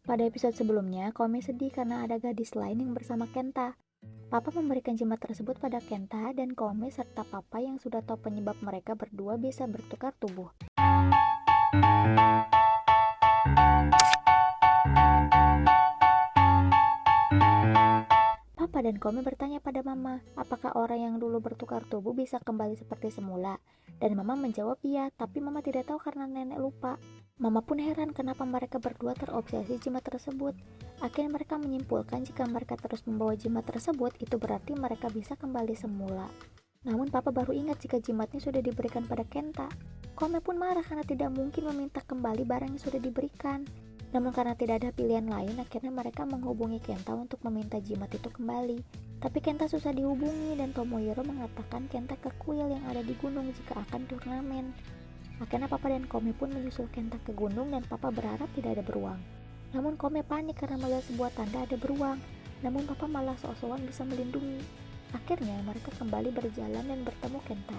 Pada episode sebelumnya, Komi sedih karena ada gadis lain yang bersama Kenta. Papa memberikan jimat tersebut pada Kenta dan Komi serta Papa yang sudah tahu penyebab mereka berdua bisa bertukar tubuh. Papa dan Komi bertanya pada Mama, apakah orang yang dulu bertukar tubuh bisa kembali seperti semula? Dan Mama menjawab iya, tapi Mama tidak tahu karena nenek lupa. Mama pun heran kenapa mereka berdua terobsesi jimat tersebut. Akhirnya mereka menyimpulkan jika mereka terus membawa jimat tersebut, itu berarti mereka bisa kembali semula. Namun Papa baru ingat jika jimatnya sudah diberikan pada Kenta. Komi pun marah karena tidak mungkin meminta kembali barang yang sudah diberikan. Namun karena tidak ada pilihan lain, akhirnya mereka menghubungi Kenta untuk meminta jimat itu kembali. Tapi Kenta susah dihubungi dan Tomohiro mengatakan Kenta ke kuil yang ada di gunung jika akan turnamen. Akhirnya Papa dan Komi pun menyusul Kenta ke gunung dan Papa berharap tidak ada beruang. Namun Komi panik karena melihat sebuah tanda ada beruang. Namun Papa malah sok-sokan bisa melindungi. Akhirnya mereka kembali berjalan dan bertemu Kenta.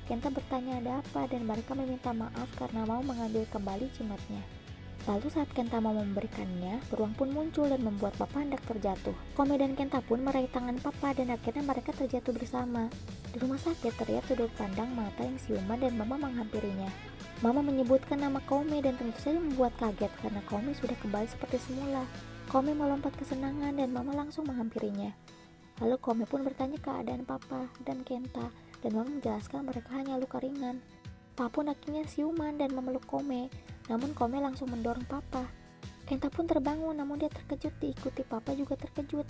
Kenta bertanya ada apa dan mereka meminta maaf karena mau mengambil kembali jimatnya. Lalu saat Kenta mau memberikannya, beruang pun muncul dan membuat Papa hendak terjatuh. Komi dan Kenta pun meraih tangan Papa dan akhirnya mereka terjatuh bersama. Di rumah sakit terlihat sudut pandang mata yang siuman dan Mama menghampirinya. Mama menyebutkan nama Komi dan tentu saja membuat kaget karena Komi sudah kembali seperti semula. Komi melompat kesenangan dan Mama langsung menghampirinya. Lalu Komi pun bertanya keadaan Papa dan Kenta dan Mama menjelaskan mereka hanya luka ringan. Papa pun akhirnya siuman dan memeluk Komi. Namun Komi langsung mendorong Papa. Kenta pun terbangun namun dia terkejut diikuti Papa juga terkejut.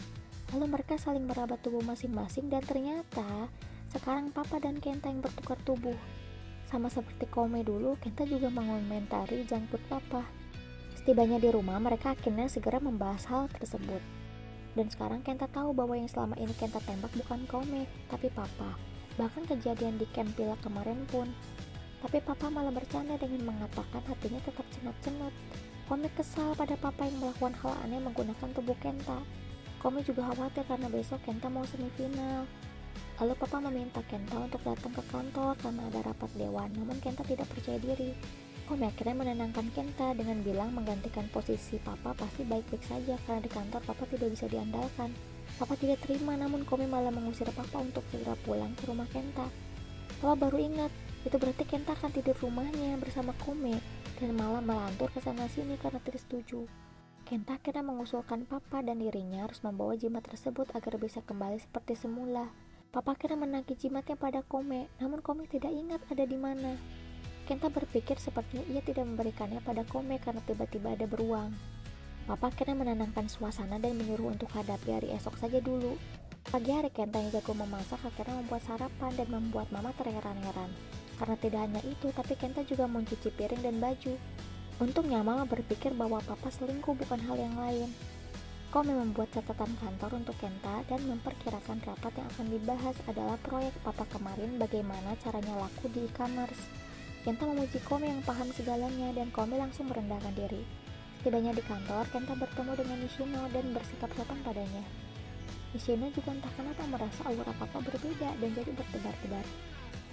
Lalu mereka saling meraba tubuh masing-masing dan ternyata sekarang Papa dan Kenta yang bertukar tubuh. Sama seperti Komi dulu, Kenta juga mengomentari jangkut Papa. Setibanya di rumah, mereka akhirnya segera membahas hal tersebut. Dan sekarang Kenta tahu bahwa yang selama ini Kenta tembak bukan Komi, tapi Papa. Bahkan kejadian di camp Pila kemarin pun. Tapi Papa malah bercanda dengan mengatakan hatinya tetap cenut-cenut. Komi kesal pada Papa yang melakukan hal aneh menggunakan tubuh Kenta. Komi juga khawatir karena besok Kenta mau semifinal. Lalu Papa meminta Kenta untuk datang ke kantor karena ada rapat dewan, namun Kenta tidak percaya diri. Komi akhirnya menenangkan Kenta dengan bilang menggantikan posisi Papa pasti baik-baik saja karena di kantor Papa tidak bisa diandalkan. Papa tidak terima namun Komi malah mengusir Papa untuk segera pulang ke rumah Kenta. Papa baru ingat, itu berarti Kenta akan tidur rumahnya bersama Komi dan malah melantur ke sana sini karena tidak setuju. Kenta akhirnya mengusulkan Papa dan dirinya harus membawa jimat tersebut agar bisa kembali seperti semula. Papa akhirnya menagih jimatnya pada Komi, namun Komi tidak ingat ada di mana. Kenta berpikir sepertinya ia tidak memberikannya pada Komi karena tiba-tiba ada beruang. Papa akhirnya menenangkan suasana dan menyuruh untuk hadapi hari esok saja dulu. Pagi hari Kenta yang jago memasak akhirnya membuat sarapan dan membuat Mama terheran-heran. Karena tidak hanya itu, tapi Kenta juga mencuci piring dan baju. Untungnya Mama berpikir bahwa Papa selingkuh bukan hal yang lain. Komi membuat catatan kantor untuk Kenta dan memperkirakan rapat yang akan dibahas adalah proyek Papa kemarin bagaimana caranya laku di e-commerce. Kenta memuji Komi yang paham segalanya dan Komi langsung merendahkan diri. Setibanya di kantor, Kenta bertemu dengan Nishino dan bersikap sopan padanya. Nishino juga entah kenapa merasa aura Papa berbeda dan jadi bertebar-tebar.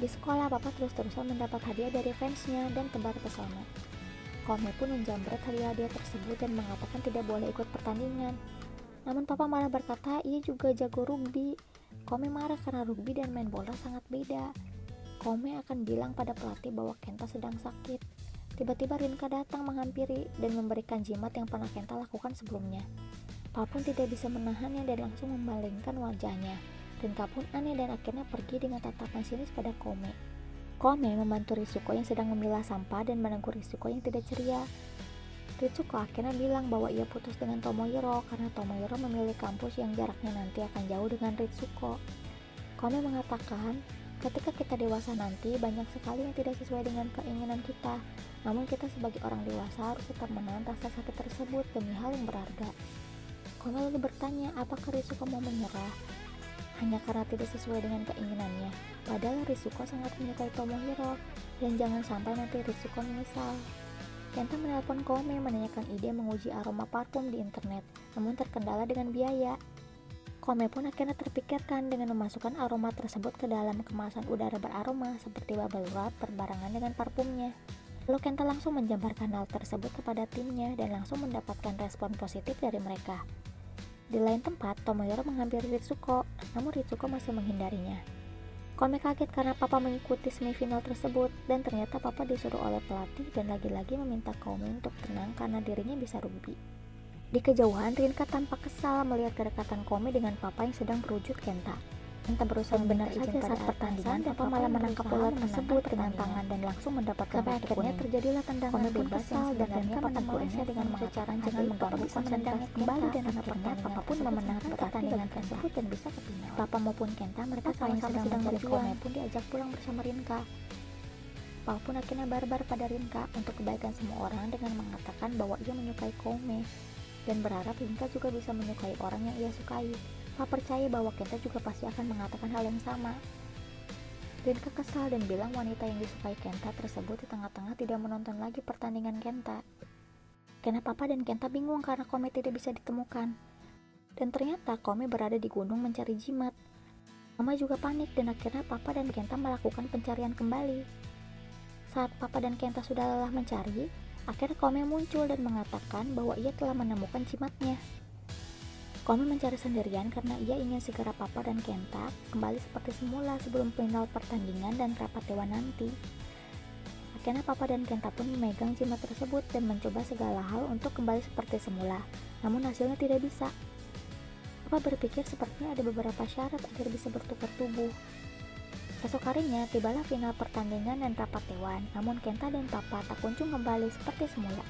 Di sekolah, Papa terus-terusan mendapat hadiah dari fansnya dan tebar pesona. Komi pun menjamret hadiah tersebut dan mengatakan tidak boleh ikut pertandingan. Namun Papa malah berkata ia juga jago rugby. Komi marah karena rugby dan main bola sangat beda. Komi akan bilang pada pelatih bahwa Kenta sedang sakit. Tiba-tiba Rinka datang menghampiri dan memberikan jimat yang pernah Kenta lakukan sebelumnya. Papa pun tidak bisa menahannya dan langsung memalingkan wajahnya. Rinka pun aneh dan akhirnya pergi dengan tatapan sinis pada Komi. Komi membantu Ritsuko yang sedang memilah sampah dan menegur Ritsuko yang tidak ceria. Ritsuko akhirnya bilang bahwa ia putus dengan Tomohiro karena Tomohiro memilih kampus yang jaraknya nanti akan jauh dengan Ritsuko. Komi mengatakan, ketika kita dewasa nanti banyak sekali yang tidak sesuai dengan keinginan kita. Namun kita sebagai orang dewasa harus tetap menahan rasa sakit tersebut demi hal yang berharga. Komi lalu bertanya apakah Ritsuko mau menyerah hanya karena tidak sesuai dengan keinginannya. Padahal Ritsuko sangat menyukai Tomohiro dan jangan sampai nanti Ritsuko menyesal. Kenta menelpon Komi menanyakan ide menguji aroma parfum di internet, namun terkendala dengan biaya. Komi pun akhirnya terpikirkan dengan memasukkan aroma tersebut ke dalam kemasan udara beraroma seperti bubble wrap berbarengan dengan parfumnya. Lalu Kenta langsung menjabarkan hal tersebut kepada timnya dan langsung mendapatkan respon positif dari mereka. Di lain tempat, Tomohiro menghampiri Ritsuko, namun Ritsuko masih menghindarinya. Kome kaget karena papa mengikuti semifinal tersebut, dan ternyata papa disuruh oleh pelatih dan lagi-lagi meminta Kome untuk tenang karena dirinya bisa rugi. Di kejauhan, Rinka tampak kesal melihat kedekatan Kome dengan papa yang sedang berwujud Kenta. Kenta berusaha benar saja saat pertandingan, papa malah menangkap bola tersebut dengan tangan dan langsung mendapatkan Sampai kartu akhirnya kuning. terjadilah tendangan Kome pun bebas kesal yang dan sebenarnya Rinka menegurnya dengan mengatakan jangan mengganggu konsentrasi kembali, dan akhirnya papa pun memenangkan pertandingan tersebut dan bisa ke final. Papa maupun Kenta, mereka sama-sama sedang mencari Kome pun diajak pulang bersama Rinka. Papa pun akhirnya barbar pada Rinka untuk kebaikan semua orang dengan mengatakan bahwa ia menyukai Kome dan berharap Rinka juga bisa menyukai orang yang ia sukai. Papa percaya bahwa Kenta juga pasti akan mengatakan hal yang sama. Rinka kesal dan bilang wanita yang disukai Kenta tersebut di tengah-tengah tidak menonton lagi pertandingan Kenta. Karena Papa dan Kenta bingung karena Kome tidak bisa ditemukan. Dan ternyata Kome berada di gunung mencari jimat. Mama juga panik dan akhirnya Papa dan Kenta melakukan pencarian kembali. Saat Papa dan Kenta sudah lelah mencari, akhirnya Kome muncul dan mengatakan bahwa ia telah menemukan jimatnya. Kome mencari sendirian karena ia ingin segera Papa dan Kenta kembali seperti semula sebelum final pertandingan dan rapat dewan nanti. Akhirnya Papa dan Kenta pun memegang jimat tersebut dan mencoba segala hal untuk kembali seperti semula, namun hasilnya tidak bisa. Papa berpikir sepertinya ada beberapa syarat agar bisa bertukar tubuh. Esok harinya tibalah final pertandingan dan rapat dewan, namun Kenta dan Papa tak kunjung kembali seperti semula.